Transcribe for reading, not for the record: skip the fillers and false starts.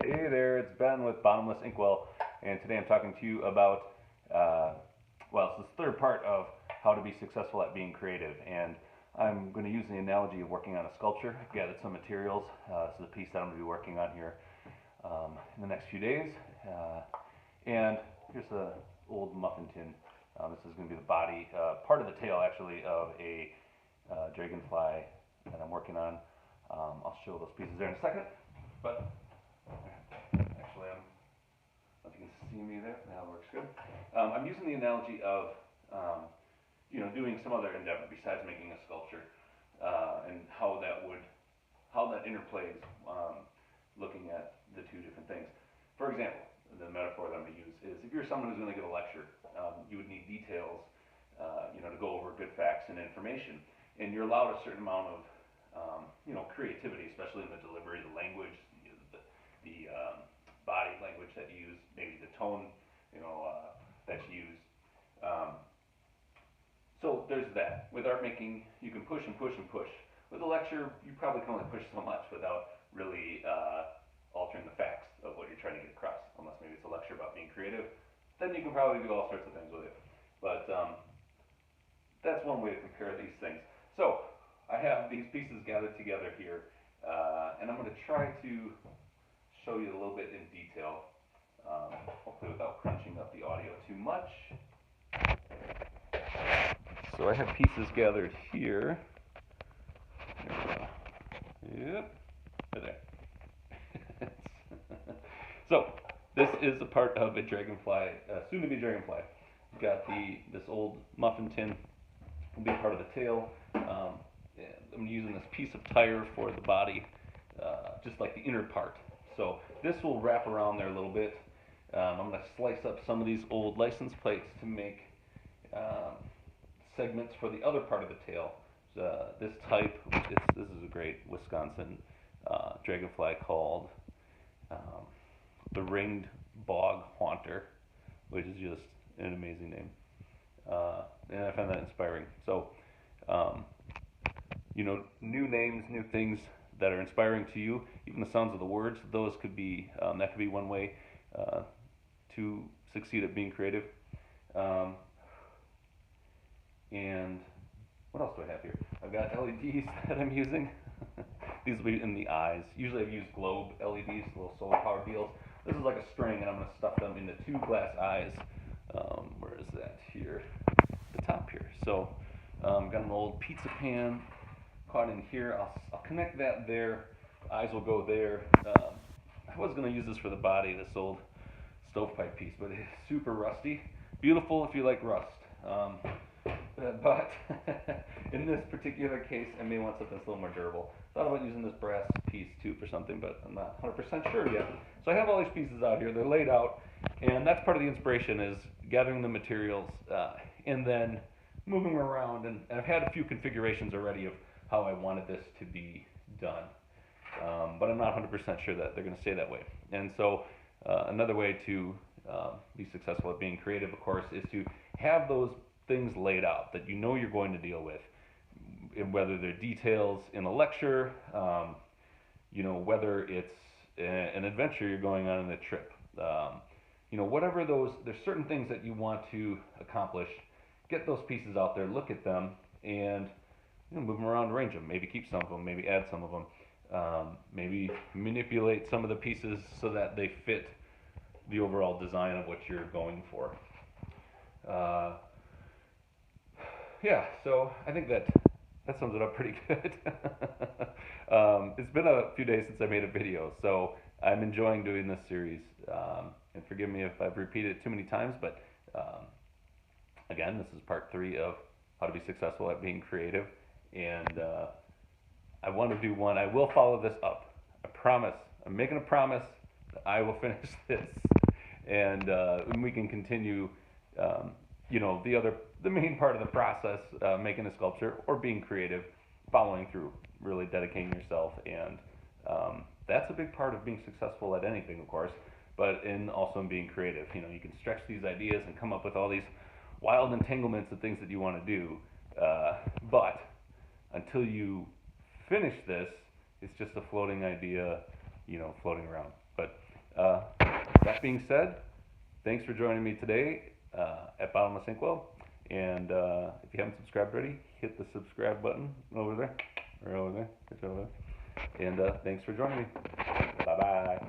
Hey there, it's Ben with Bottomless Inkwell, and today I'm talking to you about, it's this third part of how to be successful at being creative. And I'm going to use the analogy of working on a sculpture. I've gathered some materials. This is a piece that I'm going to be working on here in the next few days. And here's the old muffin tin. This is going to be the body, part of the tail actually, of a dragonfly that I'm working on. I'll show those pieces there in a second. But actually, I don't know if you can see me there. That works good. I'm using the analogy of, doing some other endeavor besides making a sculpture, and how that interplays, looking at the two different things. For example, the metaphor that I'm going to use is if you're someone who's going to give a lecture, you would need details, to go over good facts and information, and you're allowed a certain amount of creativity, especially in the delivery, the language, the body language that you use, maybe the tone, that you use. So there's that. With art making, you can push and push and push. With a lecture, you probably can only push so much without really altering the facts of what you're trying to get across, unless maybe it's a lecture about being creative. Then you can probably do all sorts of things with it. But that's one way to compare these things. So I have these pieces gathered together here, and I'm going to try to show you a little bit in detail, hopefully without crunching up the audio too much. So I have pieces gathered here. Yep, there. So this is a part of a dragonfly, soon-to-be dragonfly. We've got this old muffin tin. Will be part of the tail. I'm using this piece of tire for the body, just like the inner part. So this will wrap around there a little bit. I'm going to slice up some of these old license plates to make segments for the other part of the tail. This type, this is a great Wisconsin dragonfly called the ringed bog haunter, which is just an amazing name. And I find that inspiring. So, new names, new things that are inspiring to you, even the sounds of the words, those could be, that could be one way to succeed at being creative. And what else do I have here? I've got LEDs that I'm using. These will be in the eyes. Usually I've used globe LEDs, little solar power deals. This is like a string, and I'm going to stuff them into two glass eyes. Where is that? Here. The top here. So got an old pizza pan caught in here. I'll connect that there. Eyes will go there. I was going to use this for the body, this old stovepipe piece, but it's super rusty. Beautiful if you like rust. But in this particular case, I may want something that's a little more durable. Thought about using this brass piece too for something, but I'm not 100% sure yet. So I have all these pieces out here. They're laid out, and that's part of the inspiration is gathering the materials and then moving them around. And I've had a few configurations already of how I wanted this to be done, but I'm not 100% sure that they're going to stay that way. And so another way to be successful at being creative, of course, is to have those things laid out that you're going to deal with, whether they're details in a lecture, whether it's an adventure you're going on in a trip, whatever there's certain things that you want to accomplish. Get those pieces out there, look at them, and move them around, arrange them. Maybe keep some of them, maybe add some of them, maybe manipulate some of the pieces so that they fit the overall design of what you're going for. So I think that sums it up pretty good. It's been a few days since I made a video, so I'm enjoying doing this series. And forgive me if I've repeated it too many times, but again, this is part 3 of how to be successful at being creative. And I want to do one. I will follow this up. I promise. I'm making a promise that I will finish this. And we can continue, the main part of the process, making a sculpture or being creative, following through, really dedicating yourself. And that's a big part of being successful at anything, of course, but also in being creative. You can stretch these ideas and come up with all these wild entanglements of things that you want to do. But until you finish this, it's just a floating idea, floating around. But Uh, that being said, thanks for joining me today at Bottomless Inkwell. And if you haven't subscribed already, hit the subscribe button over there, or over there, it's over there. And thanks for joining me. Bye bye.